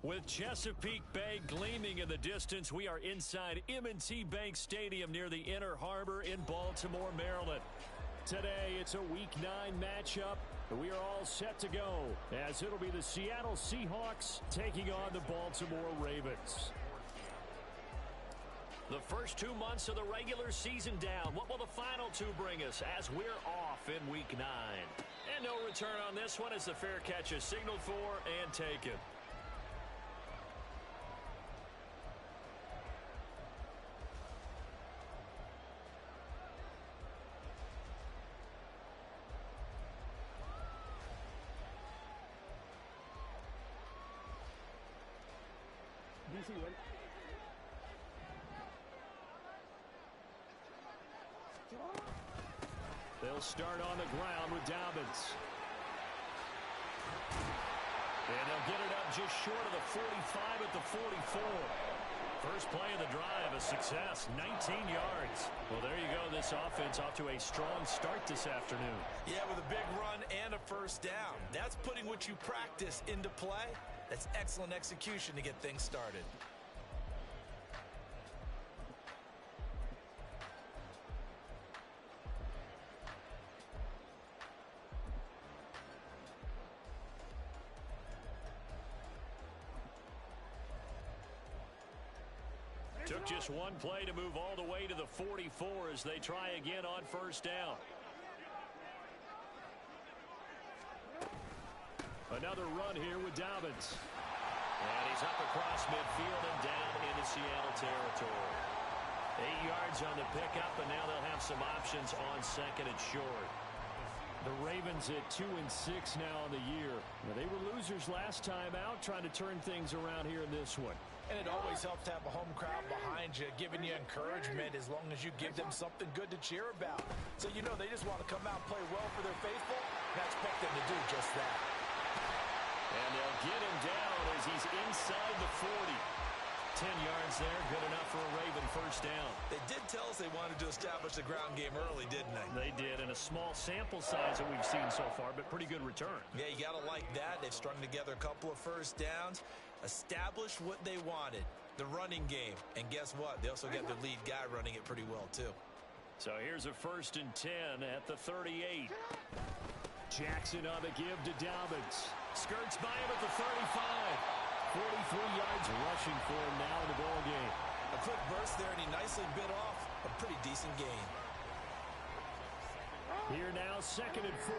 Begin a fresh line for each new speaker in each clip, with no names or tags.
With Chesapeake Bay gleaming in the distance, we are inside M&T Bank Stadium near the Inner Harbor in Baltimore, Maryland. Today, it's a Week 9 matchup, and we are all set to go, as it'll be the Seattle Seahawks taking on the Baltimore Ravens. The first 2 months of the regular season down. What will the final 2 bring us as we're off in Week 9? And no return on this one as the fair catch is signaled for and taken. They'll start on the ground with Dobbins. And they'll get it up just short of the 45 at the 44. First play of the drive, a success, 19 yards. Well, there you go. This offense off to a strong start this afternoon.
Yeah, with a big run and a first down. That's putting what you practice into play. That's excellent execution to get things started.
Took just one play to move all the way to the 44 as they try again on first down. Another run here with Dobbins. And he's up across midfield and down into Seattle territory. 8 yards on the pickup, and now they'll have some options on second and short. The Ravens at 2-6 now on the year. They were losers last time out, trying to turn things around here in this one.
And it always helps to have a home crowd behind you, giving you encouragement as long as you give them something good to cheer about. So you know they just want to come out and play well for their faithful, and I expect them to do just that.
And they'll get him down as he's inside the 40. 10 yards there, good enough for a Raven first down.
They did tell us they wanted to establish the ground game early, didn't they?
They did, and a small sample size that we've seen so far, but pretty good return.
Yeah, you got to like that. They've strung together a couple of first downs, established what they wanted, the running game. And guess what? They also got their lead guy running it pretty well, too.
So here's a 1st and 10 at the 38. Jackson on the give to Dobbins. Skirts by him at the 35. 43 yards rushing for him now in the ball game.
A quick burst there, and he nicely bit off a pretty decent gain.
Here now, 2nd and 4.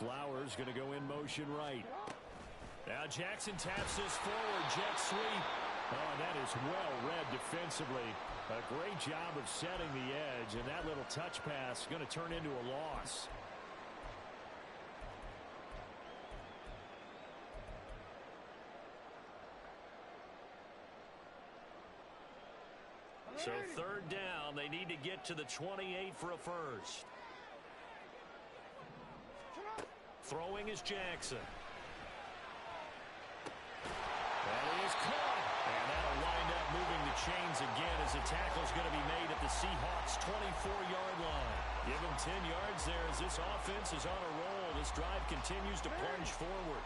Flowers going to go in motion right. Now Jackson taps this forward, jet sweep. Oh, that is well read defensively. A great job of setting the edge, and that little touch pass going to turn into a loss. So 3rd down, they need to get to the 28 for a first. Throwing is Jackson. That is caught. And that'll wind up moving the chains again as the tackle's going to be made at the Seahawks' 24-yard line. Give them 10 yards there as this offense is on a roll. This drive continues to plunge forward.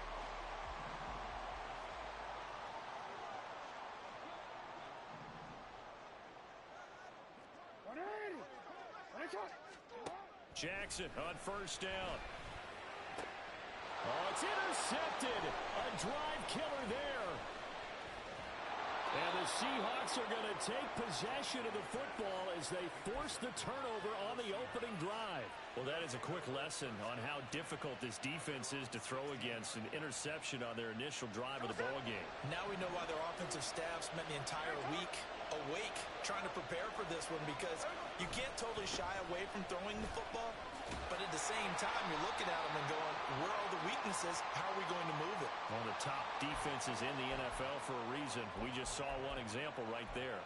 Jackson on first down. Oh, it's intercepted. A drive killer there. And the Seahawks are going to take possession of the football as they force the turnover on the opening drive. Well, that is a quick lesson on how difficult this defense is to throw against. An interception on their initial drive of the ball game.
Now we know why their offensive staff spent the entire week awake trying to prepare for this one, because you can't totally shy away from throwing the football, but at the same time you're looking at them and going, where are the weaknesses? How are we going to move it?
One of the top defenses in the NFL for a reason. We just saw one example right there.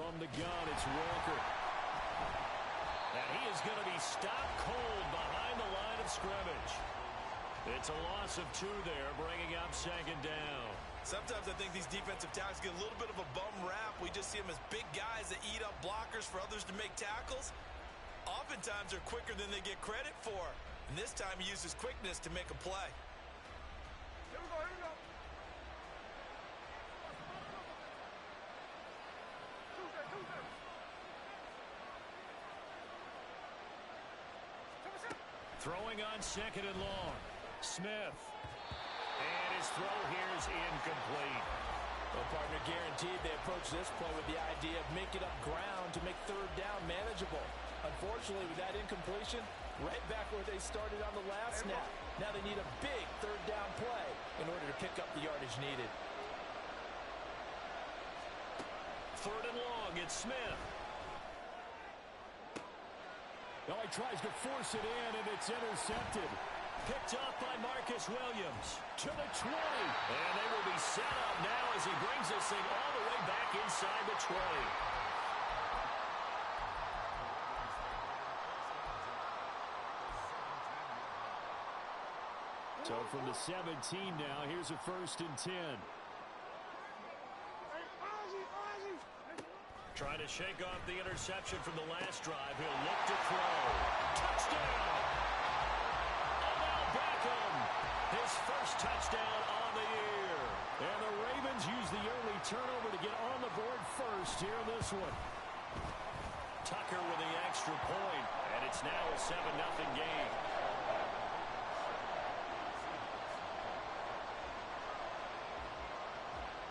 from the gun, it's Walker. And he is going to be stopped cold behind the line of scrimmage. It's a loss of 2 there, bringing up second down.
Sometimes I think these defensive tackles get a little bit of a bum rap. We just see them as big guys that eat up blockers for others to make tackles. Oftentimes they're quicker than they get credit for. And this time he uses quickness to make a play.
Here we go, here we go. Tuesday.
Throwing on second and long. Smith. And his throw here is incomplete.
Well, partner, guaranteed they approach this play with the idea of making up ground to make third down manageable. Unfortunately, with that incompletion, right back where they started on the last snap. Now they need a big third down play in order to pick up the yardage needed.
Third and long, it's Smith.
Now he tries to force it in, and it's intercepted.
Picked up by Marcus Williams to the 20. And they will be set up now as he brings this thing all the way back inside the 20.
So from the 17 now, here's a 1st and 10.
Trying to shake off the interception from the last drive. He'll look to throw. Touchdown! Odell Beckham, his first touchdown on the year.
And the Ravens use the early turnover to get on the board first here in this one.
Tucker with the extra point, and it's now a 7-0 game.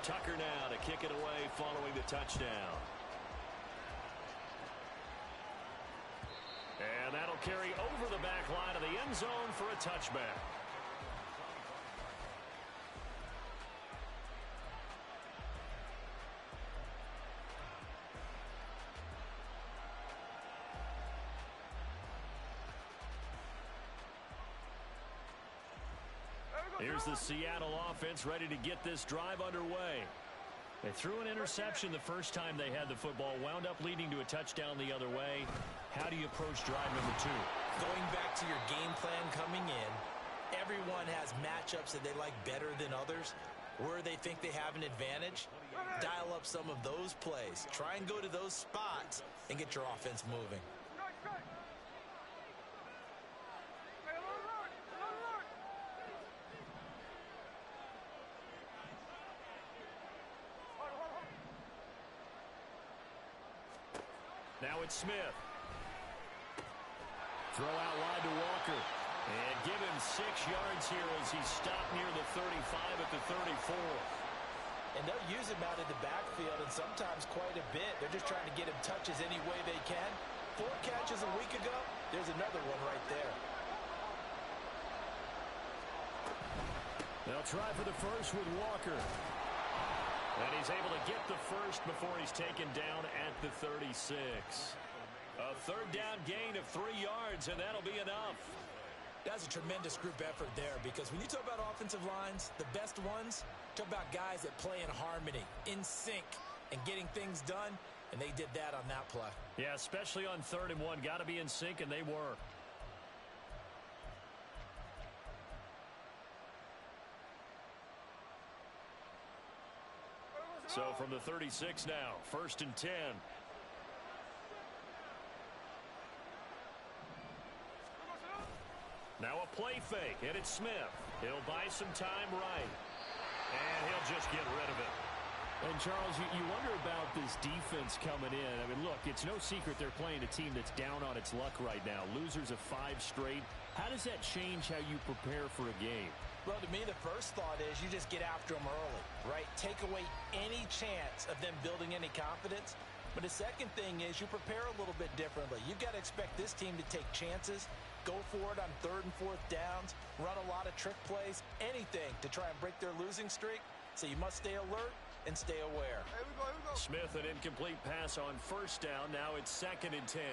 Tucker now to kick it away following the touchdown. And that'll carry over the back line of the end zone for a touchback. Here's the Seattle offense ready to get this drive underway. They threw an interception the first time they had the football, wound up leading to a touchdown the other way. How do you approach drive number 2?
Going back to your game plan coming in, everyone has matchups that they like better than others. Where they think they have an advantage, dial up some of those plays. Try and go to those spots and get your offense moving.
Now it's Smith. Throw out wide to Walker. And give him 6 yards here as he stopped near the 35 at the 34.
And they'll use him out in the backfield, and sometimes quite a bit. They're just trying to get him touches any way they can. 4 catches a week ago. There's another one right there.
They'll try for the first with Walker.
And he's able to get the first before he's taken down at the 36. A third down gain of 3 yards, and that'll be enough.
That's a tremendous group effort there, because when you talk about offensive lines, the best ones, talk about guys that play in harmony, in sync, and getting things done, and they did that on that play.
Yeah, especially on 3rd and 1. Got to be in sync, and they were. So from the 36 now, 1st and 10. Now a play fake, and it's Smith. He'll buy some time right. And he'll just get rid of it.
And, Charles, you wonder about this defense coming in. I mean, look, it's no secret they're playing a team that's down on its luck right now. Losers of 5 straight. How does that change how you prepare for a game?
Well, to me, the first thought is you just get after them early, right? Take away any chance of them building any confidence. But the second thing is you prepare a little bit differently. You've got to expect this team to take chances, go for it on 3rd and 4th downs, run a lot of trick plays, anything to try and break their losing streak. So you must stay alert and stay aware.
Here we go.
Smith, an incomplete pass on 1st down. Now it's 2nd and 10.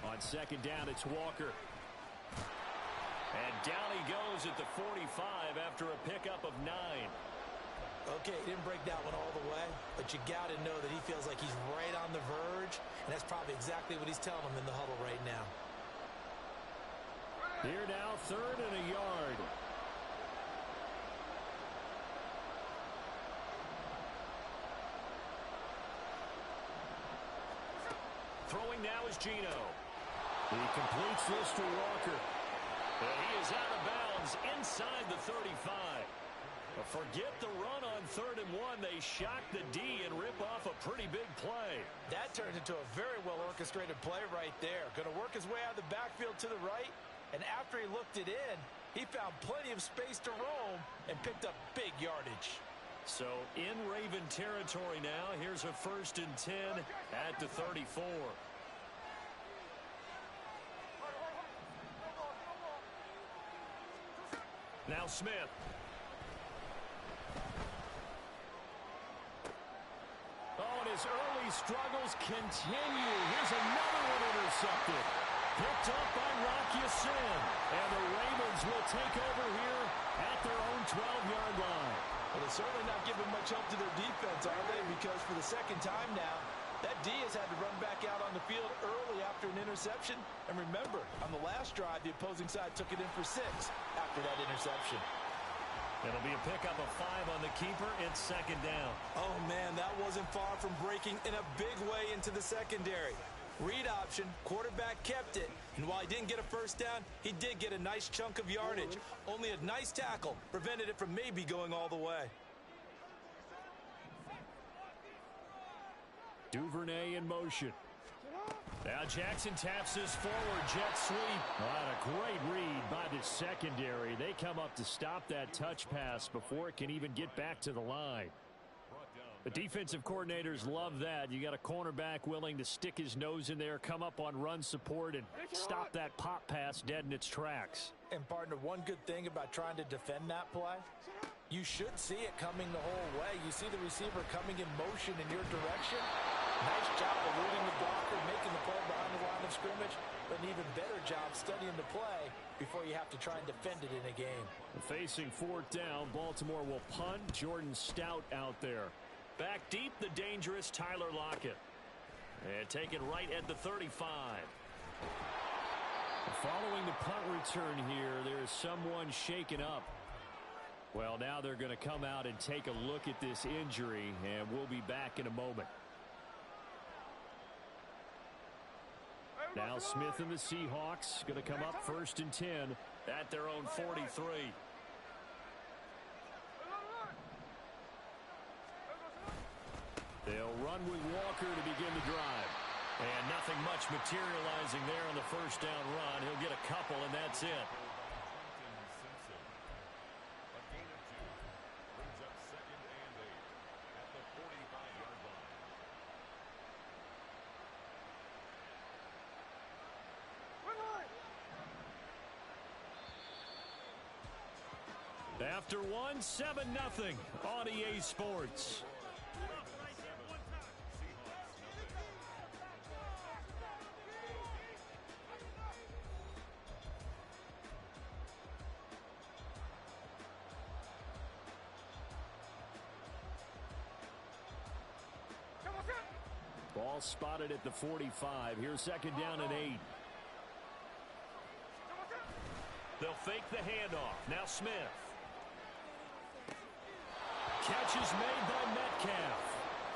On 2nd down, it's Walker.
And down he goes at the 45 after a pickup of 9.
Okay, he didn't break that one all the way, but you got to know that he feels like he's right on the verge, and that's probably exactly what he's telling them in the huddle right now.
Here now, 3rd and a yard. Throwing now is Geno. He completes this to Walker.
And he is out of bounds inside the 35. Forget the run on 3rd and 1. They shock the D and rip off a pretty big play.
That turned into a very well-orchestrated play right there. Going to work his way out of the backfield to the right, and after he looked it in, he found plenty of space to roam and picked up big yardage.
So in Raven territory now. Here's a 1st and 10 at the 34. Now Smith. Oh, and his early struggles continue. Here's another one intercepted. Picked up by Rocky Sin. And the Ravens will take over here at their own 12-yard line.
Well, they're certainly not giving much help to their defense, are they? Because for the second time now, that D has had to run back out on the field early after an interception. And remember, on the last drive, the opposing side took it in for 6 after that interception.
It'll be a pickup of 5 on the keeper. It's 2nd down.
Oh, man, that wasn't far from breaking in a big way into the secondary. Read option, quarterback kept it. And while he didn't get a first down, he did get a nice chunk of yardage. Only a nice tackle prevented it from maybe going all the way.
Duvernay in motion. Now Jackson taps this forward jet sweep. What a great read by the secondary. They come up to stop that touch pass before it can even get back to the line. The defensive coordinators love that. You got a cornerback willing to stick his nose in there, come up on run support, and stop that pop pass dead in its tracks.
And partner, one good thing about trying to defend that play, you should see it coming the whole way. You see the receiver coming in motion in your direction. Nice job eluding the blocker, making the play behind the line of scrimmage, but an even better job studying the play before you have to try and defend it in a game.
Facing 4th down, Baltimore will punt. Jordan Stout out there.
Back deep, the dangerous Tyler Lockett. And taken right at the 35.
Following the punt return here, there's someone shaken up. Well, now they're going to come out and take a look at this injury, and we'll be back in a moment. Now Smith and the Seahawks going to come up 1st and 10
at their own 43.
They'll run with Walker to begin the drive.
And nothing much materializing there on the 1st down run. He'll get a couple, and that's it. After one, 7-0 on EA Sports.
Ball spotted at the 45. Here's 2nd down and 8.
They'll fake the handoff. Now Smith. Catch is made by Metcalf.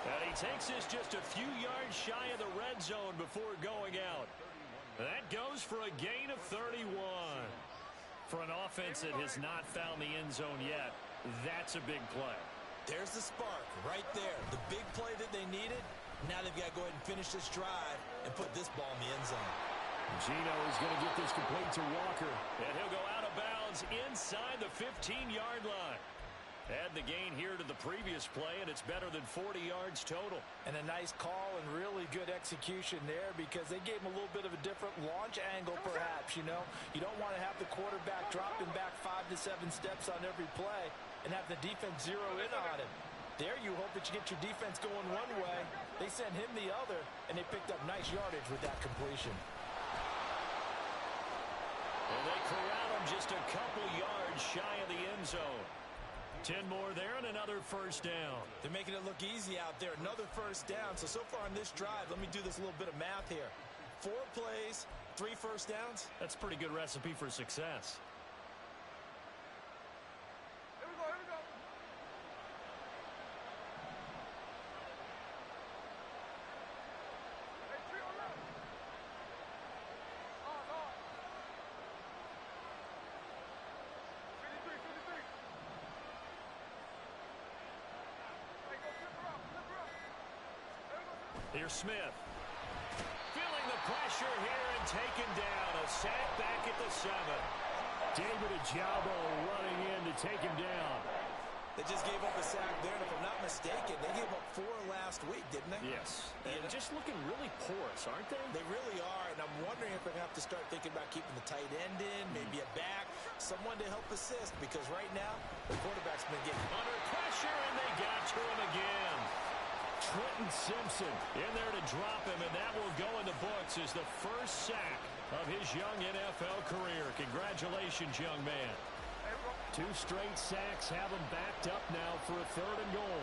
And he takes this just a few yards shy of the red zone before going out. That goes for a gain of 31. For an offense that has not found the end zone yet, that's a big play.
There's the spark right there. The big play that they needed. Now they've got to go ahead and finish this drive and put this ball in the end zone.
Geno is going to get this complete to Walker.
And he'll go out of bounds inside the 15-yard line. Add the gain here to the previous play, and it's better than 40 yards total.
And a nice call and really good execution there because they gave him a little bit of a different launch angle perhaps, you know. You don't want to have the quarterback dropping back 5 to 7 steps on every play and have the defense zero in on him. There you hope that you get your defense going one way. They sent him the other, and they picked up nice yardage with that completion.
And they corral him just a couple yards shy of the end zone. 10 more there and another first down.
They're making it look easy out there. Another first down. So far on this drive, let me do this little bit of math here. 4 plays, 3 first downs.
That's a pretty good recipe for success.
Here we go, here we go. Hey, 3 on left. No. 53, 53. Hey, go flip her up, flip her up. There we go.
Here's Smith. Feeling the pressure here and taken down. A sack back at the 7.
David Ajabo running in to take him down.
They just gave up a sack there, and if I'm not mistaken, they gave up 4 last week, didn't they?
Yes. And just looking really porous, aren't they?
They really are, and I'm wondering if they're going to have to start thinking about keeping the tight end in, maybe a back, someone to help assist, because right now, the quarterback's been getting
under pressure, and they got to him again.
Trenton Simpson
in there to drop him, and that will go in the books as the first sack of his young NFL career. Congratulations, young man.
2 straight sacks have him backed up now for a 3rd and goal.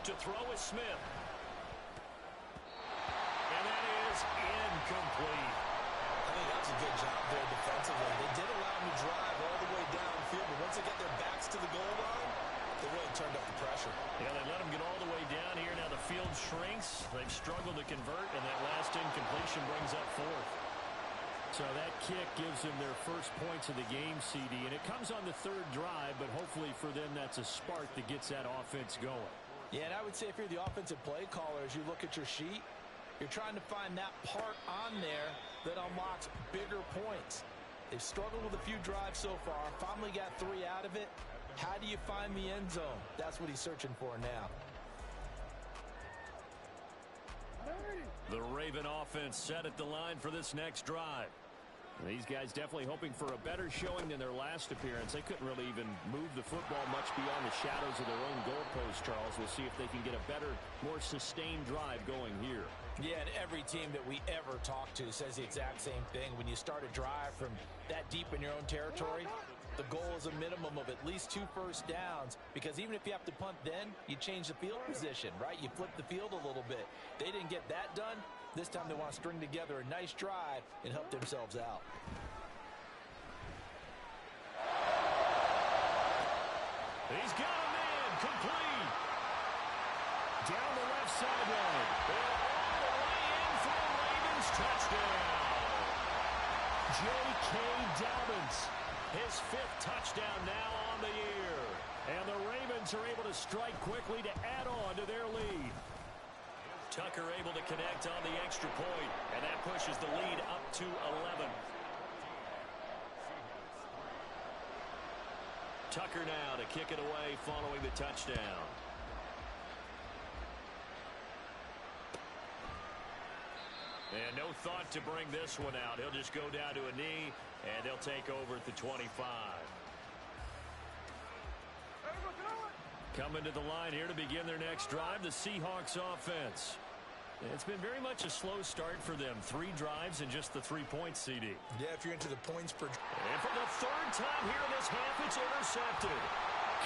To throw is Smith. And that is incomplete.
I think that's a good job there defensively. They did allow him to drive all the way downfield, but once they get their backs to the goal line, they really turned up the pressure.
Yeah, they let him get all the way down here. Now the field shrinks. They've struggled to convert, and that last incompletion brings up 4th.
So that kick gives them their first points of the game, CD, and it comes on the 3rd drive, but hopefully for them that's a spark that gets that offense going.
Yeah, and I would say if you're the offensive play caller, as you look at your sheet, you're trying to find that part on there that unlocks bigger points. They've struggled with a few drives so far, finally got 3 out of it. How do you find the end zone? That's what he's searching for now.
The Raven offense set at the line for this next drive.
These guys definitely hoping for a better showing than their last appearance. They couldn't really even move the football much beyond the shadows of their own goalpost, Charles. We'll see if they can get a better, more sustained drive going here.
Yeah, and every team that we ever talk to says the exact same thing. When you start a drive from that deep in your own territory, the goal is a minimum of at least 2 first downs, because even if you have to punt then, you change the field position, right? You flip the field a little bit. They didn't get that done. This time they want to string together a nice drive and help themselves out.
He's got a man complete.
Down the left sideline.
All the way in for the Ravens touchdown.
J.K. Dobbins.
His 5th touchdown now on the year.
And the Ravens are able to strike quickly to add on to their lead.
Tucker able to connect on the extra point, and that pushes the lead up to 11. Tucker now to kick it away following the touchdown. And no thought to bring this one out. He'll just go down to a knee, and they'll take over at the 25. Coming to the line here to begin their next drive, the Seahawks offense. It's been very much a slow start for them. 3 drives and just the 3 points, CD.
Yeah, if you're into the points per...
And for the 3rd time here in this half, it's intercepted.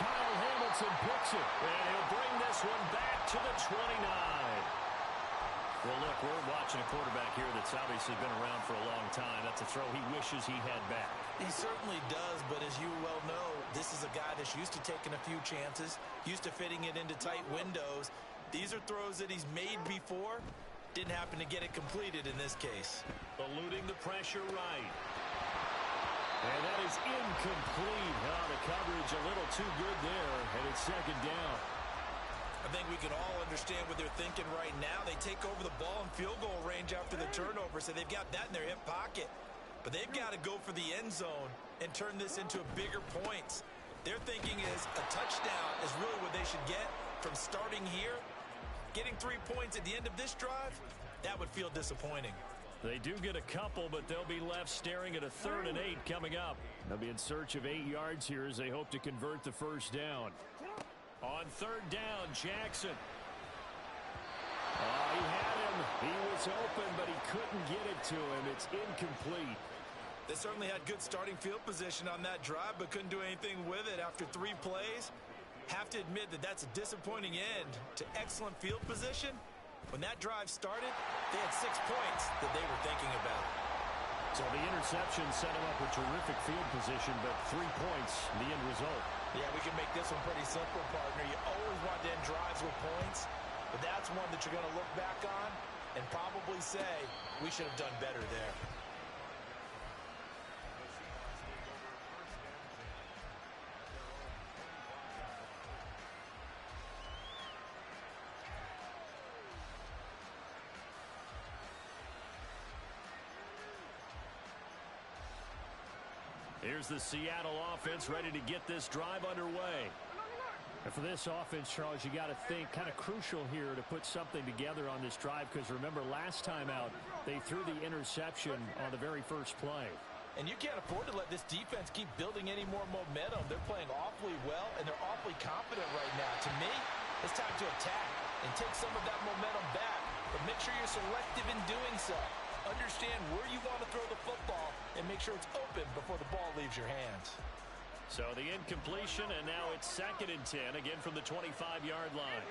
Kyle Hamilton picks it.
And he'll bring this one back to the 29. Well, look, we're watching a quarterback here that's obviously been around for a long time. That's a throw he wishes he had back.
He certainly does, but as you well know, this is a guy that's used to taking a few chances, used to fitting it into tight windows. These are throws that he's made before. Didn't happen to get it completed in this case.
Eluding the pressure right.
And that is incomplete. Oh, the coverage a little too good there, and it's 2nd down.
I think we can all understand what they're thinking right now. They take over the ball in field goal range after the turnover, so they've got that in their hip pocket. But they've got to go for the end zone and turn this into bigger points. Their thinking is a touchdown is really what they should get from starting here. Getting 3 points at the end of this drive, that would feel disappointing.
They do get a couple, but they'll be left staring at a 3rd and 8 coming up.
They'll be in search of 8 yards here as they hope to convert the first down.
On 3rd down, Jackson.
He had him. He was open, but he couldn't get it to him. It's incomplete.
They certainly had good starting field position on that drive, but couldn't do anything with it after 3 plays. Have to admit that that's a disappointing end to excellent field position. When that drive started, they had 6 points that they were thinking about.
So the interception set him up with terrific field position, but 3 points, the end result.
Yeah, we can make this one pretty simple, partner. You always want to end drives with points, but that's one that you're going to look back on and probably say, we should have done better there.
Here's the Seattle offense ready to get this drive underway. And for this offense, Charles, you got to think kind of crucial here to put something together on this drive, because remember last time out they threw the interception on the very first play.
And you can't afford to let this defense keep building any more momentum. They're playing awfully well, and they're awfully confident right now. To me, it's time to attack and take some of that momentum back, but make sure you're selective in doing so. Understand where you want to throw the football and make sure it's open before the ball leaves your hands.
So the incompletion, and now it's 2nd and 10, again from the 25-yard line.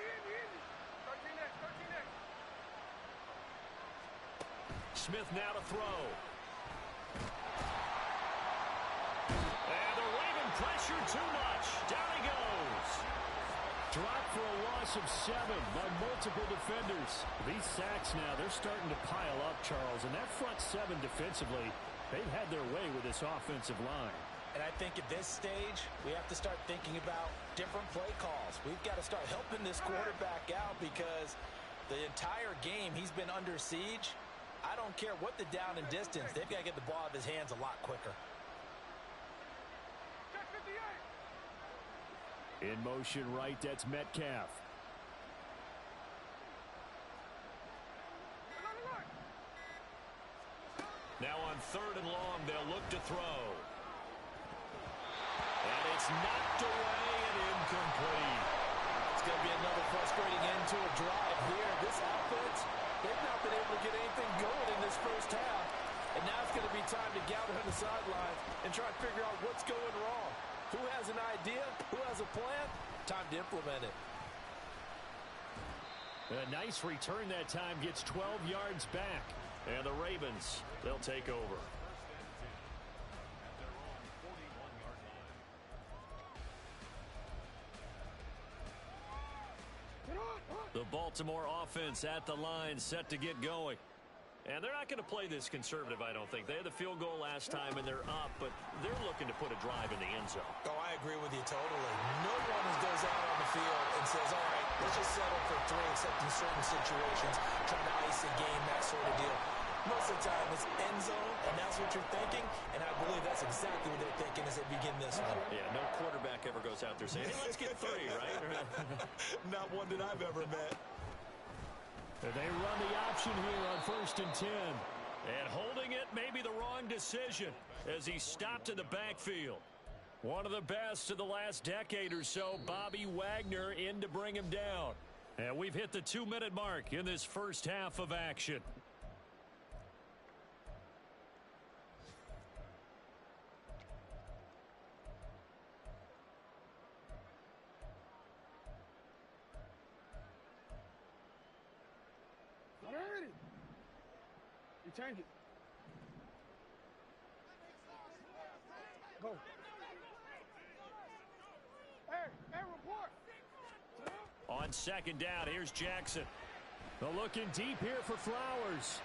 Smith now to throw. And the Raven pressure too much. Down he goes. Dropped for a loss of 7 by multiple defenders. These sacks now, they're starting to pile up, Charles. And that front 7 defensively, they've had their way with this offensive line.
And I think at this stage, we have to start thinking about different play calls. We've got to start helping this quarterback out because the entire game he's been under siege. I don't care what the down and distance. They've got to get the ball out of his hands a lot quicker.
In motion right, that's Metcalf. Now on 3rd and long, they'll look to throw. And it's knocked away and incomplete.
It's going to be another frustrating end to a drive here. This offense, they've not been able to get anything going in this first half. And now it's going to be time to gather on the sidelines and try to figure out what's going wrong. Who has an idea? Who has a plan? Time to implement it.
A nice return that time, gets 12 yards back. And the Ravens, they'll take over. The Baltimore offense at the line, set to get going. And they're not going to play this conservative, I don't think. They had the field goal last time, and they're up, but they're looking to put a drive in the end zone.
Oh, I agree with you totally. No one goes out on the field and says, all right, let's just settle for 3, except in certain situations, trying to ice a game, that sort of deal. Most of the time, it's end zone, and that's what you're thinking, and I believe that's exactly what they're thinking as they begin this one.
Yeah, no quarterback ever goes out there saying, hey, let's get 3, right?
Not one that I've ever met.
And they run the option here on 1st and 10. And holding it may be the wrong decision as he stopped in the backfield. One of the best of the last decade or so, Bobby Wagner in to bring him down. And we've hit the 2-minute mark in this first half of action.
You change it. Go. Hey, report.
On 2nd down, here's Jackson. They're looking deep here for Flowers.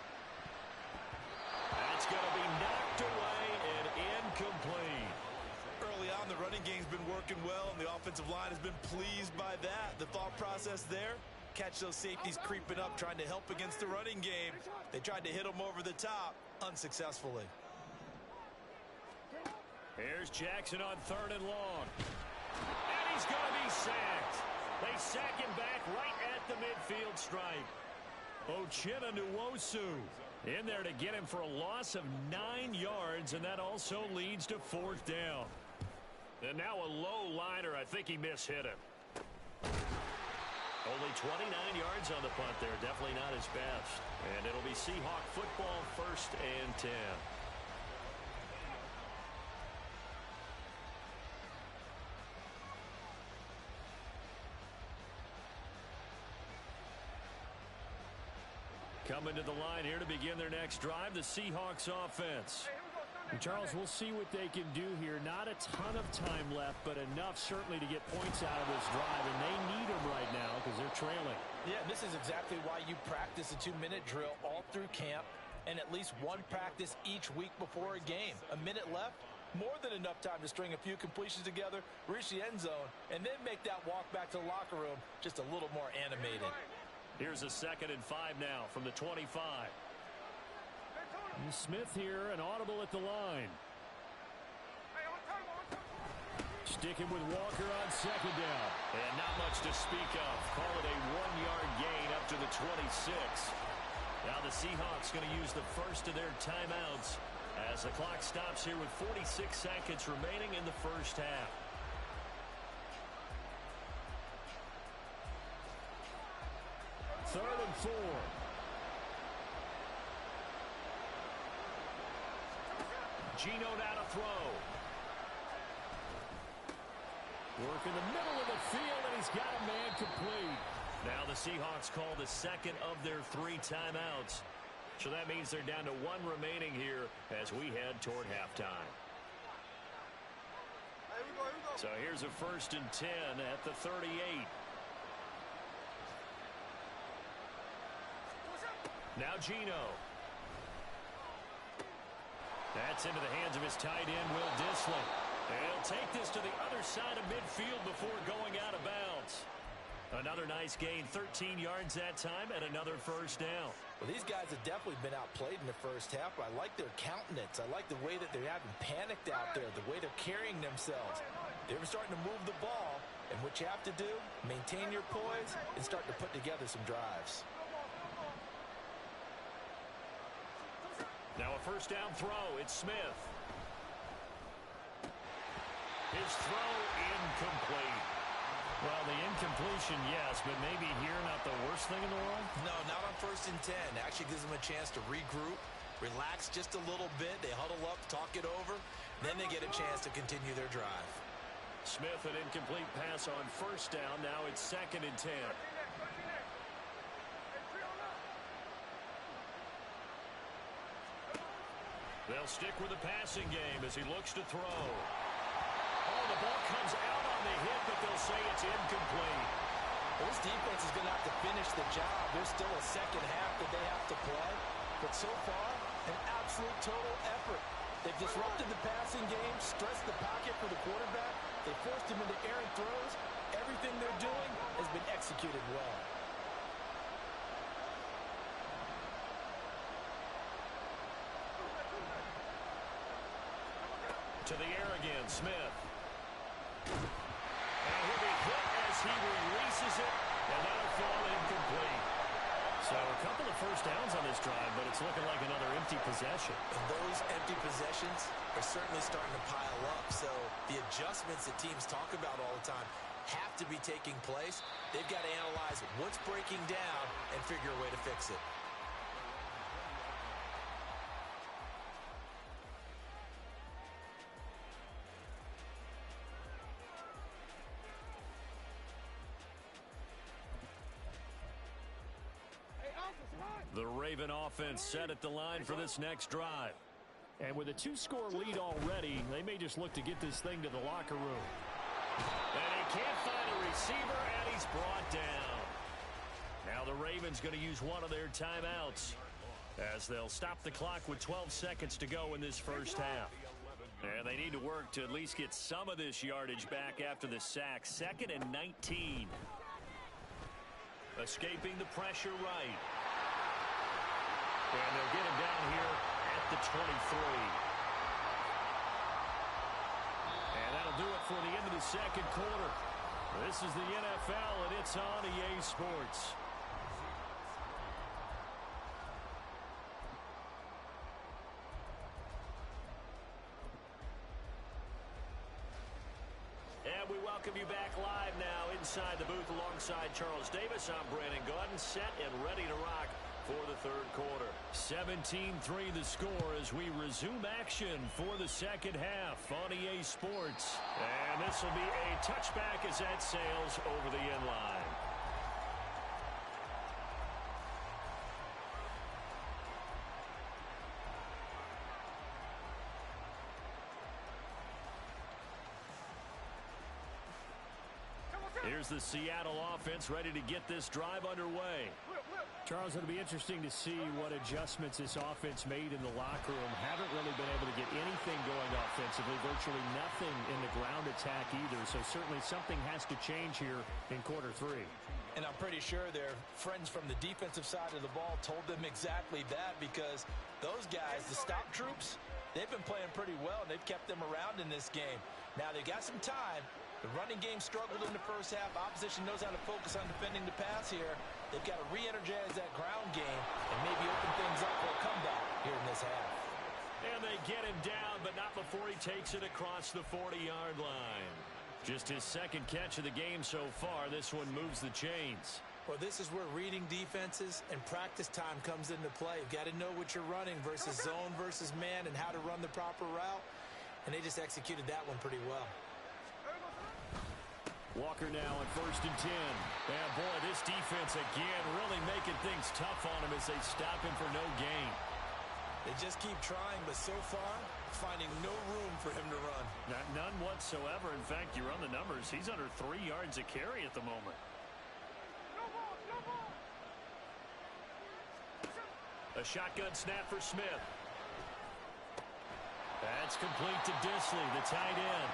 That's going to be knocked away and incomplete.
Early on, the running game's been working well, and the offensive line has been pleased by that. The thought process there, catch those safeties creeping up, trying to help against the running game. They tried to hit them over the top, unsuccessfully.
Here's Jackson on 3rd and long. And he's going to be sacked. They sack him back right at the midfield stripe. Uchenna Nwosu in there to get him for a loss of 9 yards, and that also leads to 4th down. And now a low liner. I think he mishit him.
Only 29 yards on the punt there. Definitely not his best. And it'll be Seahawk football, 1st and 10. Coming to the line here to begin their next drive, the Seahawks offense.
And Charles, we'll see what they can do here. Not a ton of time left, but enough certainly to get points out of this drive, and they need them right now because they're trailing.
Yeah, this is exactly why you practice a 2-minute drill all through camp and at least one practice each week before a game. A minute left, more than enough time to string a few completions together, reach the end zone, and then make that walk back to the locker room just a little more animated.
Here's a 2nd and 5 now from the 25.
And Smith here, an audible at the line. Sticking with Walker on 2nd down.
And not much to speak of. Call it a 1-yard gain up to the 26. Now the Seahawks going to use the first of their timeouts as the clock stops here with 46 seconds remaining in the first half.
Third and 4.
Geno now to throw.
Work in the middle of the field, and he's got a man complete.
Now the Seahawks call the 2nd of their 3 timeouts. So that means they're down to 1 remaining here as we head toward halftime. So here's a 1st and 10 at the 38. Now Geno. That's into the hands of his tight end, Will Dissly. And he'll take this to the other side of midfield before going out of bounds. Another nice gain, 13 yards that time, and another 1st down.
Well, these guys have definitely been outplayed in the first half. I like their countenance. I like the way that they're having panicked out there, the way they're carrying themselves. They're starting to move the ball, and what you have to do, maintain your poise and start to put together some drives.
Now a 1st down throw. It's Smith. His throw incomplete.
Well, the incompletion, yes, but maybe here not the worst thing in the world?
No, not on 1st and 10. Actually gives them a chance to regroup, relax just a little bit. They huddle up, talk it over. Then they get a chance to continue their drive.
Smith, an incomplete pass on 1st down. Now it's 2nd and 10. They'll stick with the passing game as he looks to throw. Oh, the ball comes out on the hit, but they'll say it's incomplete.
Well, this defense is going to have to finish the job. There's still a second half that they have to play. But so far, an absolute total effort. They've disrupted the passing game, stressed the pocket for the quarterback. They forced him into errant throws. Everything they're doing has been executed well.
To the air again, Smith. And he'll be hit as he releases it, and that'll fall incomplete. So a couple of 1st downs on this drive, but it's looking like another empty possession.
And those empty possessions are certainly starting to pile up. So the adjustments that teams talk about all the time have to be taking place. They've got to analyze what's breaking down and figure a way to fix it.
The Raven offense set at the line for this next drive.
And with a 2-score lead already, they may just look to get this thing to the locker room.
And he can't find a receiver, and he's brought down. Now the Ravens going to use one of their timeouts as they'll stop the clock with 12 seconds to go in this first half. And they need to work to at least get some of this yardage back after the sack. 2nd and 19. Escaping the pressure right. And they'll get him down here at the 23. And that'll do it for the end of the 2nd quarter. This is the NFL, and it's on EA Sports. And we welcome welcome you back live now inside the booth alongside Charles Davis. I'm Brandon Gaudin, set and ready to rock for the third quarter. 17-3 the score as we resume action for the second half on EA Sports. And this will be a touchback as that sails over the end line. Here's the Seattle offense ready to get this drive underway.
Charles, it'll be interesting to see what adjustments this offense made in the locker room. Haven't really been able to get anything going offensively, virtually nothing in the ground attack either. So certainly something has to change here in quarter three.
And I'm pretty sure their friends from the defensive side of the ball told them exactly that, because those guys, the stop troops, they've been playing pretty well, and they've kept them around in this game. Now, they've got some time. The running game struggled in the first half. Opposition knows how to focus on defending the pass here. They've got to re-energize that ground game and maybe open things up for a comeback here in this half.
And they get him down, but not before he takes it across the 40-yard line. Just his second catch of the game so far. This one moves the chains.
Well, this is where reading defenses and practice time comes into play. You've got to know what you're running versus zone versus man and how to run the proper route. And they just executed that one pretty well.
Walker now on 1st and 10. And boy, this defense again really making things tough on him as they stop him for no gain.
They just keep trying, but so far, finding no room for him to run.
None whatsoever. In fact, you run the numbers. He's under 3 yards a carry at the moment.
A shotgun snap for Smith. That's complete to Disley, the tight end.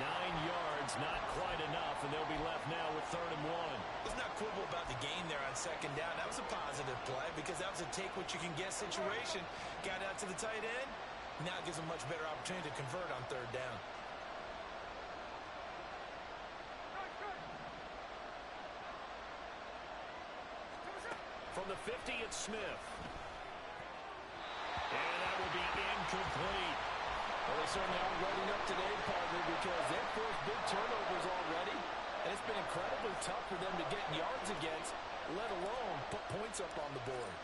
9 yards, not quite enough, and they'll be left now with 3rd and 1.
Let's not quibble about the gain there on 2nd down. That was a positive play because that was a take-what-you-can-get situation. Got out to the tight end. Now it gives them much better opportunity to convert on 3rd down.
From the 50, it's Smith. And that will be incomplete.
Well, they certainly aren't ready up today, partner, because they've forced big turnovers already, and it's been incredibly tough for them to get yards against, let alone put points up on the board.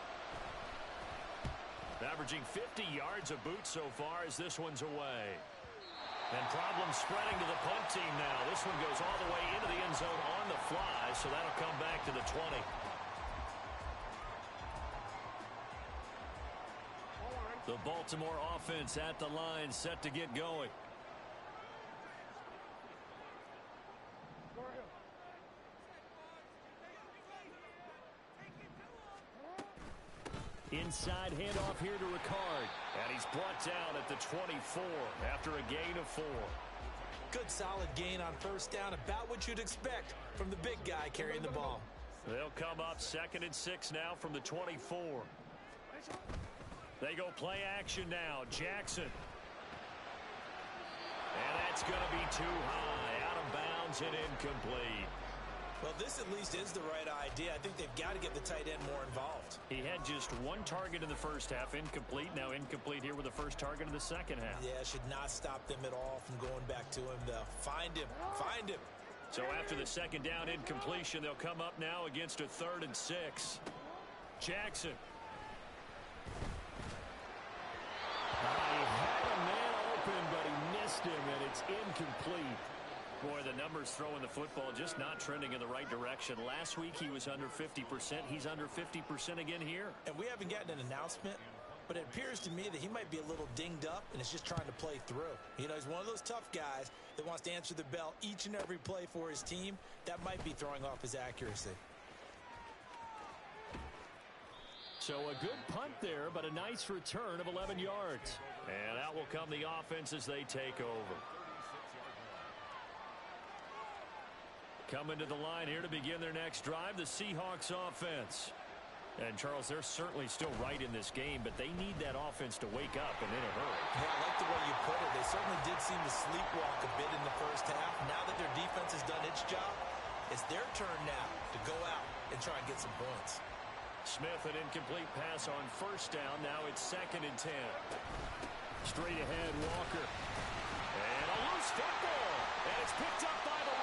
Averaging 50 yards a boot so far as this one's away. And problems spreading to the punt team now. This one goes all the way into the end zone on the fly, so that'll come back to the 20. The Baltimore offense at the line, set to get going. Inside handoff here to Ricard. And he's brought down at the 24 after a gain of 4.
Good solid gain on 1st down, about what you'd expect from the big guy carrying the ball.
They'll come up 2nd and 6 now from the 24. They go play action now. Jackson. And that's going to be too high. Out of bounds and incomplete.
Well, this at least is the right idea. I think they've got to get the tight end more involved.
He had just 1 target in the first half. Incomplete. Now incomplete here with the first target in the second half.
Yeah, should not stop them at all from going back to him, though. Find him. Find him.
So after the 2nd down incompletion, they'll come up now against a 3rd and 6. Jackson.
He had a man open, but he missed him, and it's incomplete.
Boy, the numbers throwing the football just not trending in the right direction. Last week he was under 50%. He's under 50% again here.
And we haven't gotten an announcement, but it appears to me that he might be a little dinged up and is just trying to play through. You know, he's one of those tough guys that wants to answer the bell each and every play for his team. That might be throwing off his accuracy.
So a good punt there, but a nice return of 11 yards. And out will come the offense as they take over. Coming to the line here to begin their next drive, the Seahawks offense. And, Charles, they're certainly still right in this game, but they need that offense to wake up and in a hurry.
Yeah, I like the way you put it. They certainly did seem to sleepwalk a bit in the first half. Now that their defense has done its job, it's their turn now to go out and try and get some points.
Smith, an incomplete pass on 1st down. Now it's 2nd and 10.
Straight ahead, Walker.
And a loose football. And it's picked up by the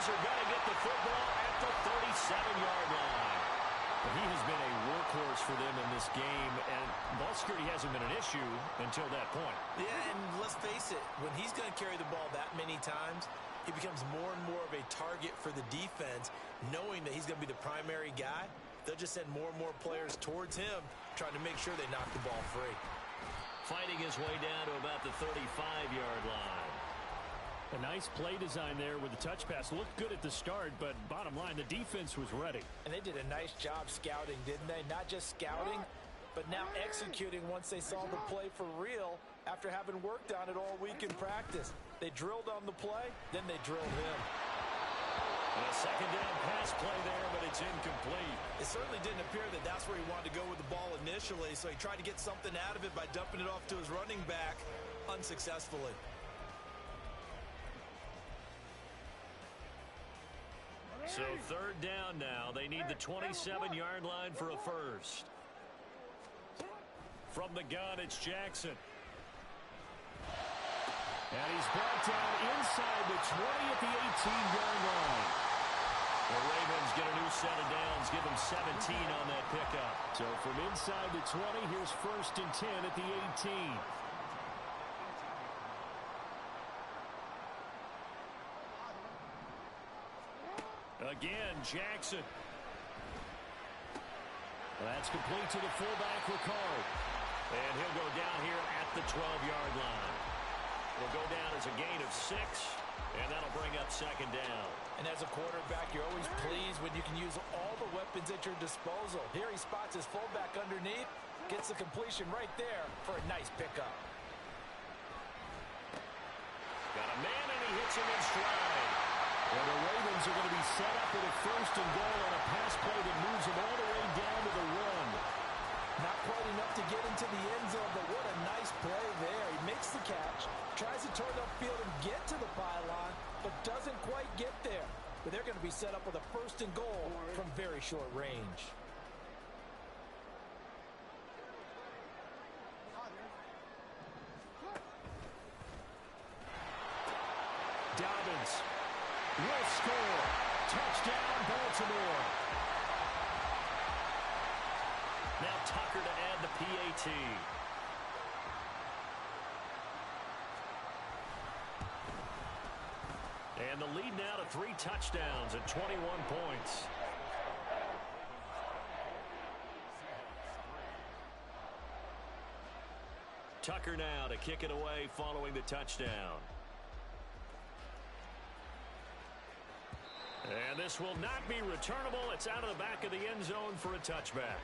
Eagles are going to get the football at the 37-yard line. He has been a workhorse for them in this game, and ball security hasn't been an issue until that point.
Yeah, and let's face it, when he's going to carry the ball that many times, he becomes more and more of a target for the defense, knowing that he's going to be the primary guy. They'll just send more and more players towards him, trying to make sure they knock the ball free.
Fighting his way down to about the 35-yard line.
A nice play design there with the touch pass. Looked good at the start, but bottom line, the defense was ready.
And they did a nice job scouting, didn't they? Not just scouting, but now executing once they saw the play for real after having worked on it all week in practice. They drilled on the play, then they drilled him.
And a second down pass play there, but it's incomplete.
It certainly didn't appear that that's where he wanted to go with the ball initially, so he tried to get something out of it by dumping it off to his running back unsuccessfully.
So third down now. They need the 27-yard line for a first. From the gun, it's Jackson. And he's brought down inside the 20 at the 18-yard line. The Ravens get a new set of downs, give them 17 on that pickup.
So from inside the 20, here's first and 10 at the 18.
Again, Jackson.
That's complete to the fullback, Ricard.
And he'll go down here at the 12-yard line. Will go down as a gain of 6, and that'll bring up second down.
And as a quarterback, you're always pleased when you can use all the weapons at your disposal. Here he spots his fullback underneath, gets the completion right there for a nice pickup.
Got a man, and he hits him in stride.
And the Ravens are going to be set up with a first and goal on a pass play that moves them all the way down to the run.
Not quite enough to get into the end zone, but what a nice play there. He makes the catch, tries to turn upfield and get to the pylon, but doesn't quite get there. But they're going to be set up with a first and goal from very short range.
Dobbins will score. Touchdown, Baltimore.
Now Tucker to add the PAT. And the lead now to 3 touchdowns at 21 points. Tucker now to kick it away following the touchdown. And this will not be returnable. It's out of the back of the end zone for a touchback.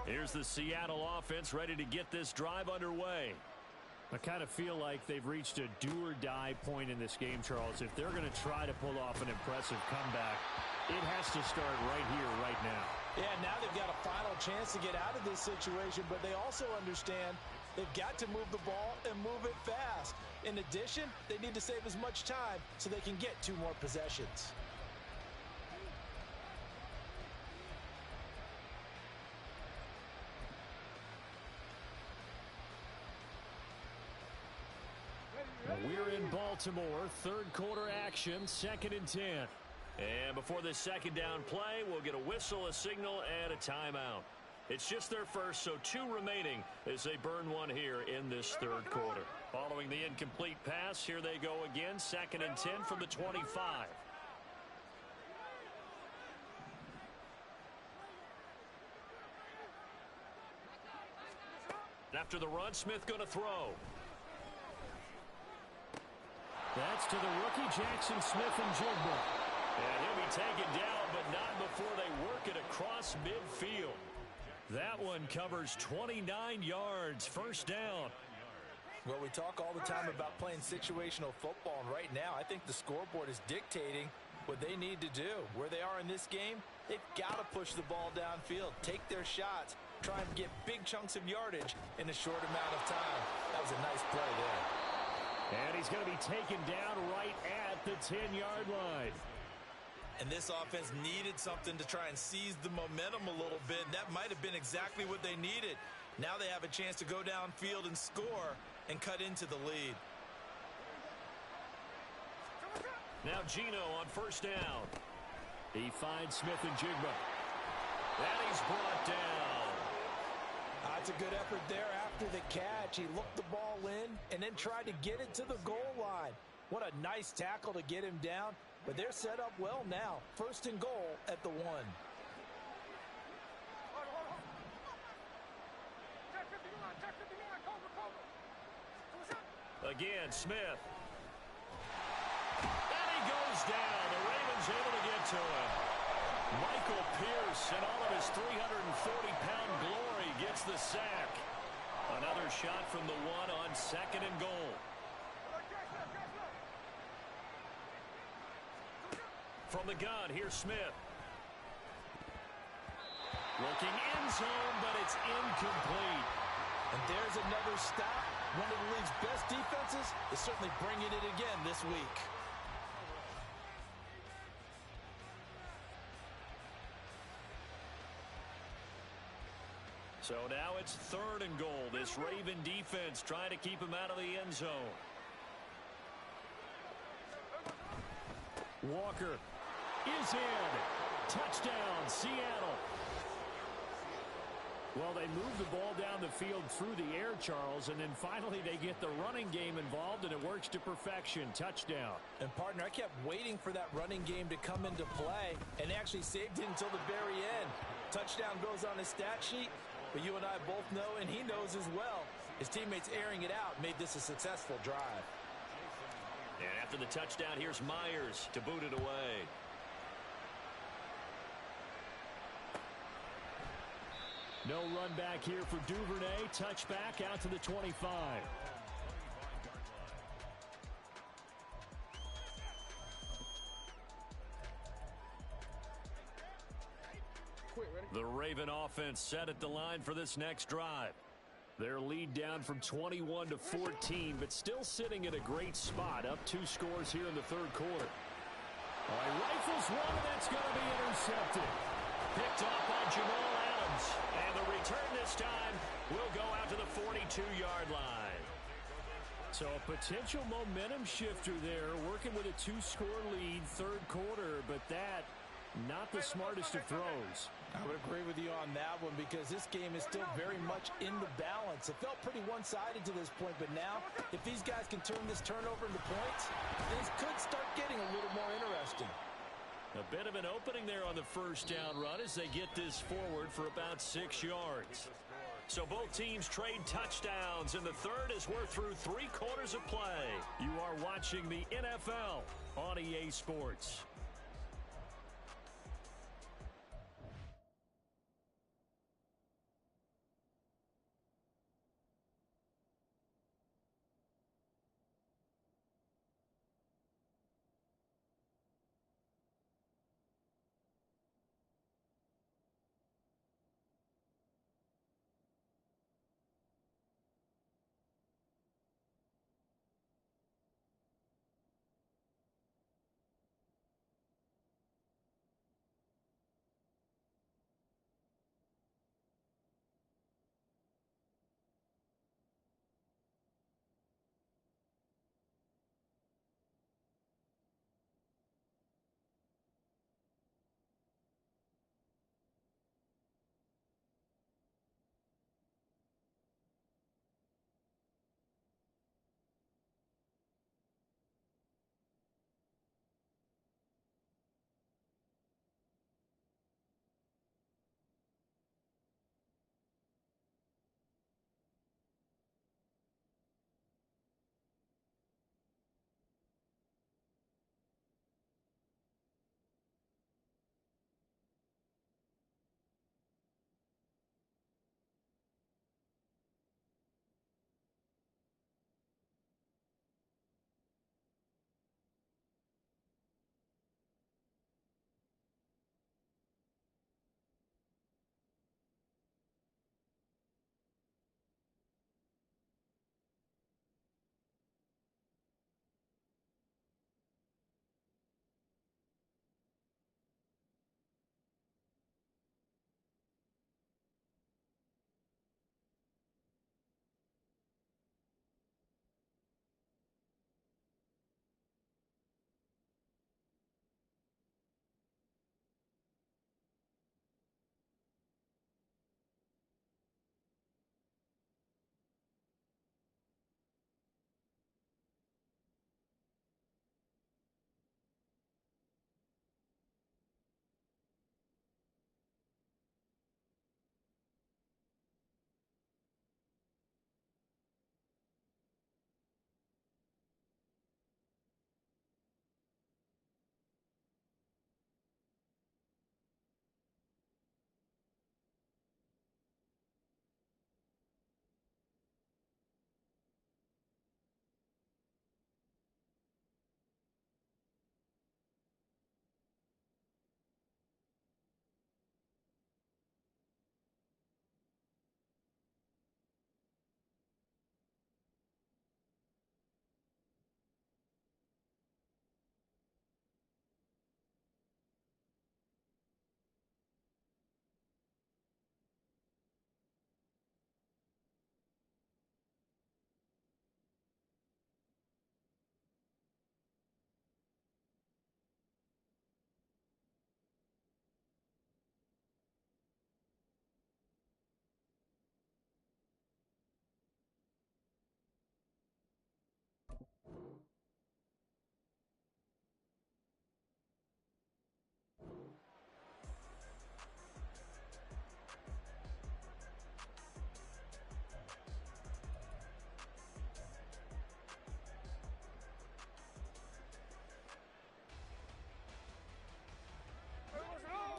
Here's the Seattle offense ready to get this drive underway.
I kind of feel like they've reached a do-or-die point in this game, Charles. If they're going to try to pull off an impressive comeback, it has to start right here, right now.
Yeah, now they've got a final chance to get out of this situation, but they also understand they've got to move the ball and move it fast. In addition, they need to save as much time so they can get 2 more possessions.
We're in Baltimore, third quarter action, 2nd and 10.
And before this second down play, we'll get a whistle, a signal, and a timeout. It's just their first, so 2 remaining as they burn 1 here in this third quarter. Following the incomplete pass, here they go again, 2nd and 10 from the 25. After the run, Smith going to throw.
That's to the rookie, Jackson Smith-Njigba.
And he'll be taken down, but not before they work it across midfield. That one covers 29 yards, first down.
Well, we talk all the time about playing situational football, and right now I think the scoreboard is dictating what they need to do. Where they are in this game, they've got to push the ball downfield, take their shots, try and get big chunks of yardage in a short amount of time. That was a nice play there.
And he's going to be taken down right at the 10-yard line.
And this offense needed something to try and seize the momentum a little bit. That might have been exactly what they needed. Now they have a chance to go downfield and score and cut into the lead.
Now Gino on first down. He finds Smith and Jigba. And he's brought down.
That's a good effort there after the catch. He looked the ball in and then tried to get it to the goal line. What a nice tackle to get him down. But they're set up well now. First and goal at the 1.
Again, Smith. And he goes down. The Ravens able to get to him. Michael Pierce, in all of his 340-pound glory, gets the sack. Another shot from the 1 on second and goal. From the gun, here's Smith. Looking end zone, but it's incomplete.
And there's another stop. One of the league's best defenses is certainly bringing it again this week.
So now it's third and goal. This Raven defense trying to keep him out of the end zone.
Walker is in. Touchdown, Seattle. Well, they move the ball down the field through the air, Charles, and then finally they get the running game involved, and it works to perfection. Touchdown.
And, partner, I kept waiting for that running game to come into play and actually saved it until the very end. Touchdown goes on his stat sheet, but you and I both know, and he knows as well, his teammates airing it out made this a successful drive.
And after the touchdown, here's Myers to boot it away.
No run back here for Duvernay. Touchback out to the 25.
The Raven offense set at the line for this next drive.
Their lead down from 21 to 14, but still sitting at a great spot. Up 2 scores here in the third quarter. All right, rifles one, and that's going to be intercepted.
Picked off by Jamal Adams. And the return this time will go out to the 42-yard line.
So a potential momentum shifter there, working with a 2-score lead, third quarter, but that not the smartest of throws.
I would agree with you on that one because this game is still very much in the balance. It felt pretty one-sided to this point, but now if these guys can turn this turnover into points, things could start getting a little more interesting.
A bit of an opening there on the first down run as they get this forward for about 6 yards. So both teams trade touchdowns, and the third as we're through 3 quarters of play.
You are watching the NFL on EA Sports.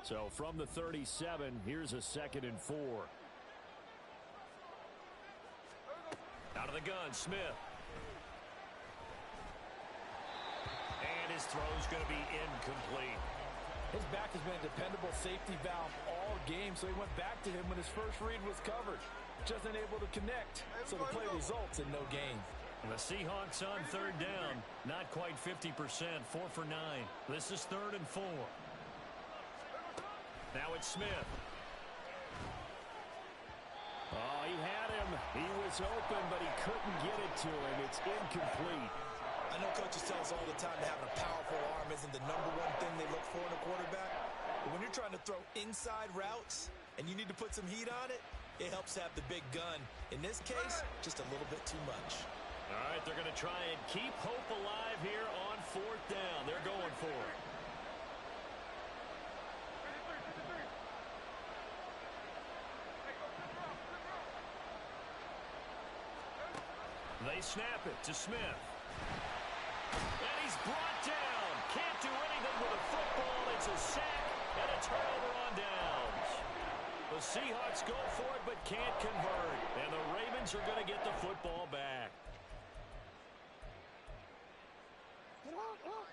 So from the 37, here's a 2nd and 4.
Out of the gun, Smith. And his throw's going to be incomplete.
His back has been a dependable safety valve all game, so he went back to him when his first read was covered. Just unable to connect, so the play results in no gain.
And the Seahawks on 3rd down, not quite 50%, 4 for 9. This is 3rd and 4. Now it's Smith.
Oh, he had him. He was open, but he couldn't get it to him. It's incomplete.
I know coaches tell us all the time that having a powerful arm isn't the #1 thing they look for in a quarterback. But when you're trying to throw inside routes and you need to put some heat on it, it helps to have the big gun. In this case, just a little bit too much.
All right, they're going to try and keep hope alive here on 4th down. They're going for it. They snap it to Smith. And he's brought down. Can't do anything with a football. It's a sack and a turnover on downs. The Seahawks go for it but can't convert. And the Ravens are going to get the football back.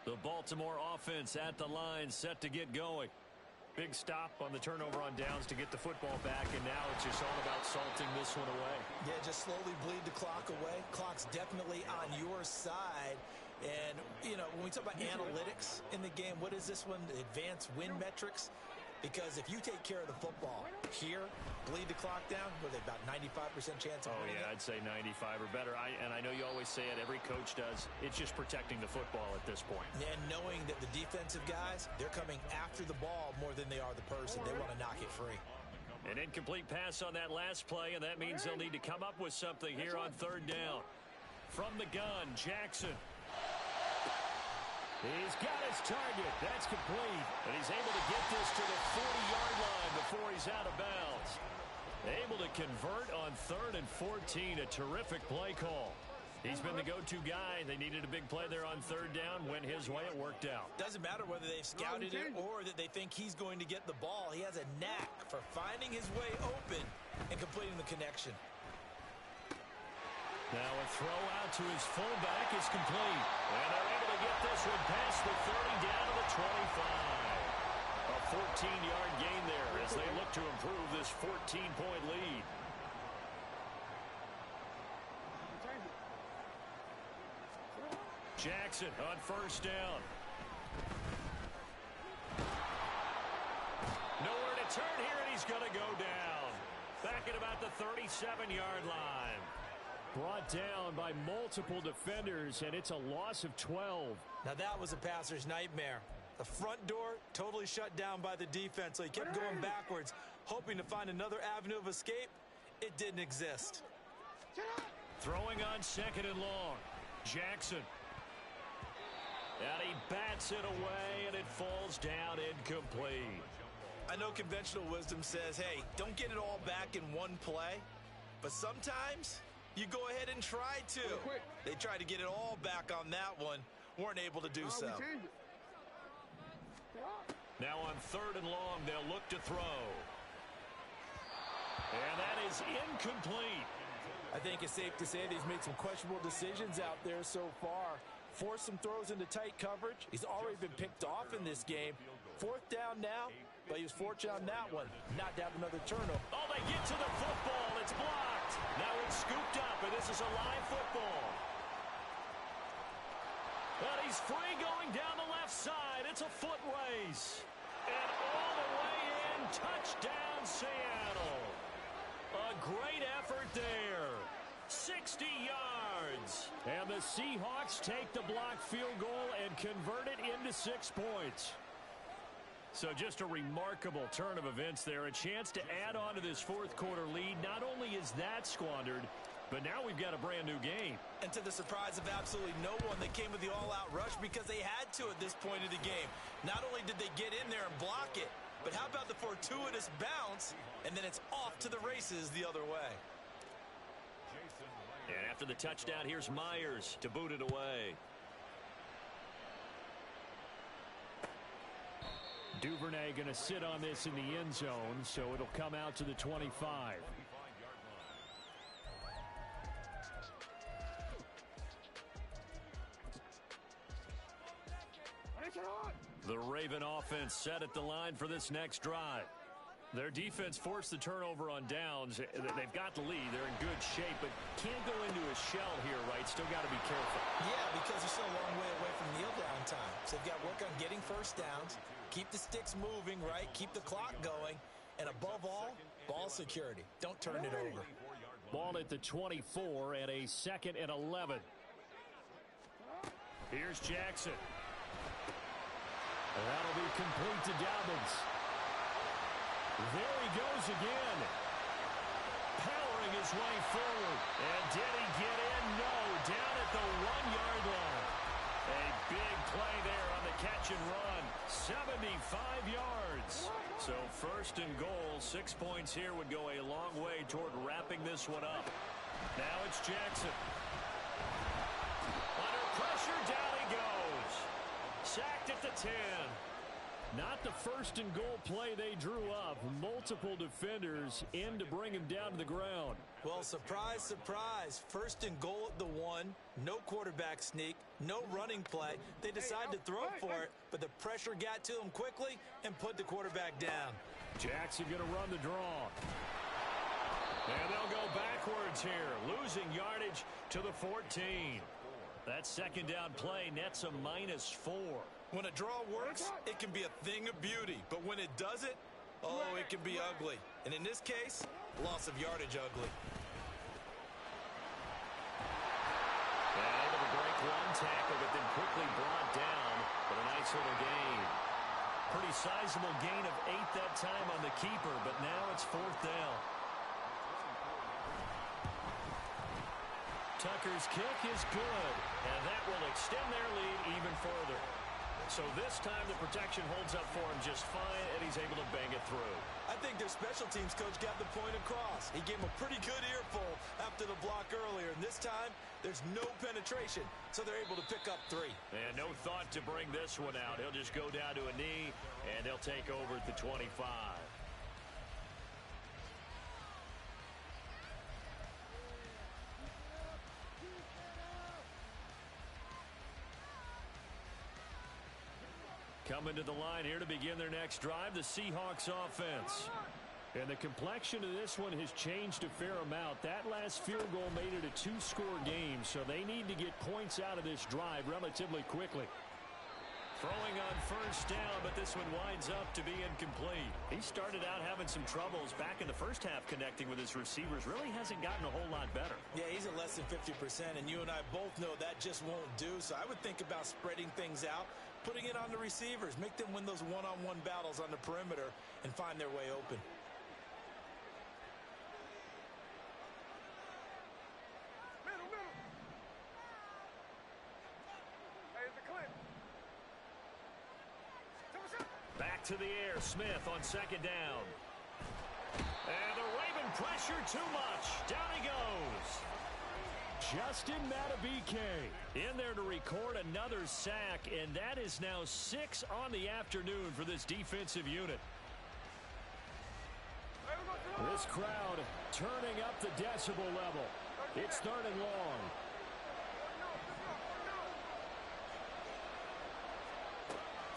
The Baltimore offense at the line, set to get going. Big stop on the turnover on downs to get the football back, and now it's just all about salting this one away.
Yeah, just slowly bleed the clock away. Clock's definitely on your side. And, you know, when we talk about analytics in the game, what is this one? Advanced win metrics? Because if you take care of the football here, bleed the clock down, what are they, about 95% chance of winning it?
I'd say 95 or better. And I know you always say it, every coach does. It's just protecting the football at this point.
And knowing that the defensive guys, they're coming after the ball more than they are the person. They want to knock it free.
An incomplete pass on that last play, and that means they'll need to come up with something here on 3rd down. From the gun, Jackson. He's got his target. That's complete. And he's able to get this to the 40-yard line before he's out of bounds. Able to convert on 3rd and 14. A terrific play call. He's been the go-to guy. They needed a big play there on 3rd down. Went his way. It worked out.
Doesn't matter whether they've scouted it or that they think he's going to get the ball. He has a knack for finding his way open and completing the connection.
Now a throw out to his fullback is complete. And they're able to get this one past the 30 down to the 25. A 14-yard gain there as they look to improve this 14-point lead. Jackson on 1st down. Nowhere to turn here, and he's going to go down. Back at about the 37-yard line.
Brought down by multiple defenders, and it's a loss of 12.
Now that was a passer's nightmare. The front door totally shut down by the defense, so he kept going backwards, hoping to find another avenue of escape. It didn't exist.
Throwing on 2nd and long. Jackson. And he bats it away, and it falls down incomplete.
I know conventional wisdom says, hey, don't get it all back in one play, but sometimes you go ahead and try to. They tried to get it all back on that one, weren't able to do so.
Now on 3rd and long, they'll look to throw. And that is incomplete.
I think it's safe to say that he's made some questionable decisions out there so far. Forced some throws into tight coverage. He's already been picked off in this game. 4th down now, but he was fortunate on that one, not to have another turnover.
Oh, they get to the football. It's blocked. Now it's scooped up, and this is a live football. But he's free going down the left side. It's a foot race. And all the way in, touchdown Seattle. A great effort there. 60 yards.
And the Seahawks take the blocked field goal and convert it into 6 points.
So just a remarkable turn of events there. A chance to add on to this 4th quarter lead. Not only is that squandered, but now we've got a brand new game.
And to the surprise of absolutely no one, they came with the all-out rush because they had to at this point of the game. Not only did they get in there and block it, but how about the fortuitous bounce, and then it's off to the races the other way.
And after the touchdown, here's Myers to boot it away.
Duvernay going to sit on this in the end zone, so it'll come out to the 25. The Raven offense set at the line for this next drive. Their defense forced the turnover on downs. They've got the lead. They're in good shape, but can't go into a shell here, right? Still got to be careful.
Yeah, because they're still a long way away from kneel down time. So they've got to work on getting first downs, keep the sticks moving, right? Keep the clock going. And above all, ball security. Don't turn it over.
Ball at the 24 and a 2nd and 11. Here's Jackson. That'll be complete to Dobbins. There he goes again. Powering his way forward. And did he get in? No. Down at the 1-yard line. A big play there on the catch and run. 75 yards. So 1st and goal. 6 points here would go a long way toward wrapping this one up. Now it's Jackson. Under pressure, down he goes. Sacked at the 10. Not the 1st and goal play they drew up. Multiple defenders in to bring him down to the ground.
Well, surprise, surprise. 1st and goal at the 1. No quarterback sneak. No running play. They decided to throw for it, but the pressure got to him quickly and put the quarterback down.
Jackson going to run the draw. And they'll go backwards here. Losing yardage to the 14. That 2nd down play nets a -4.
When a draw works, it can be a thing of beauty. But when it doesn't, oh, it can be ugly. And in this case, loss of yardage ugly.
And able to break one tackle, but then quickly brought down. But a nice little gain. Pretty sizable gain of 8 that time on the keeper, but now it's 4th down. Tucker's kick is good, and that will extend their lead even further. So this time the protection holds up for him just fine, and he's able to bang it through.
I think their special teams coach got the point across. He gave him a pretty good earful after the block earlier, and this time there's no penetration, so they're able to pick up 3.
And no thought to bring this one out. He'll just go down to a knee, and they'll take over at the 25. Coming to the line here to begin their next drive, the Seahawks offense. And the complexion of this one has changed a fair amount. That last field goal made it a 2-score game, so they need to get points out of this drive relatively quickly. Throwing on 1st down, but this one winds up to be incomplete. He started out having some troubles back in the first half connecting with his receivers. Really hasn't gotten a whole lot better.
Yeah, he's at less than 50%, and you and I both know that just won't do. So I would think about spreading things out, putting it on the receivers, make them win those one-on-one battles on the perimeter and find their way open.
Middle. Hey, it's a clip.
Back to the air. Smith on 2nd down. And the Raven pressure too much. Down he goes. Justin Matabike in there to record another sack, and that is now 6 on the afternoon for this defensive unit. This crowd turning up the decibel level. It's 3rd and long.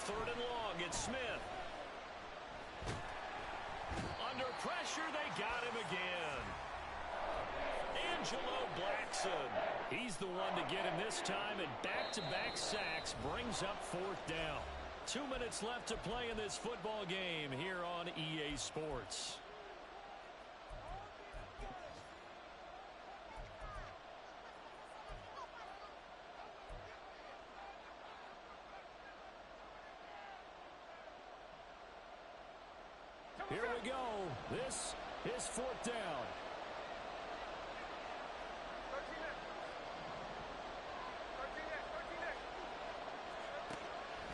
Third and long, it's Smith. Under pressure, they got him again. Angelo Blackson. He's the one to get him this time, and back-to-back sacks brings up 4th down. 2 minutes left to play in this football game here on EA Sports. Here we go. This is 4th down.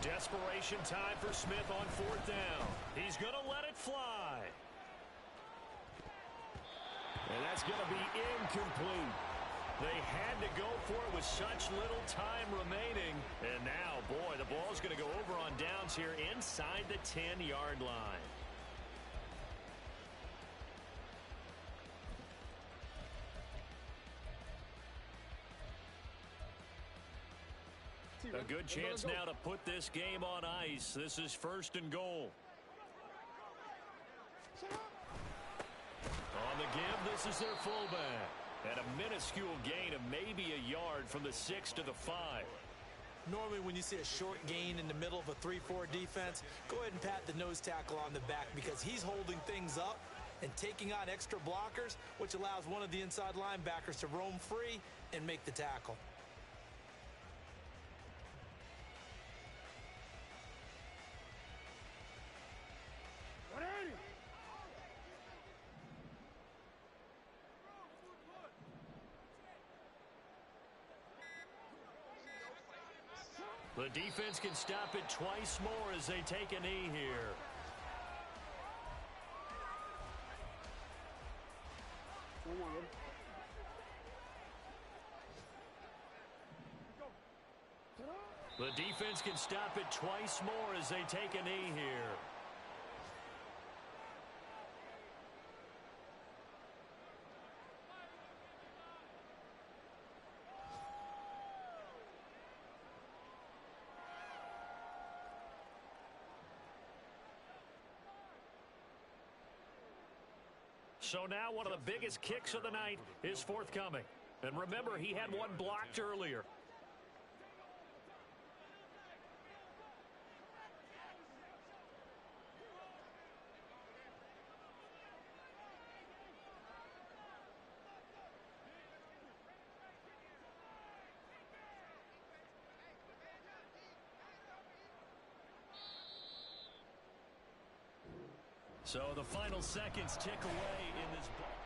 Desperation time for Smith on 4th down. He's going to let it fly. And that's going to be incomplete.
They had to go for it with such little time remaining. And now, boy, the ball's going to go over on downs here inside the 10-yard line. A good chance now to put this game on ice. This is 1st and goal. On the give, this is their fullback. And a minuscule gain of maybe a yard from the 6 to the 5.
Normally when you see a short gain in the middle of a 3-4 defense, go ahead and pat the nose tackle on the back because he's holding things up and taking on extra blockers, which allows one of the inside linebackers to roam free and make the tackle.
The defense can stop it twice more as they take a knee here. The defense can stop it twice more as they take a knee here. So now one of the biggest kicks of the night is forthcoming. And remember, he had one blocked earlier. So the final seconds tick away in this ball.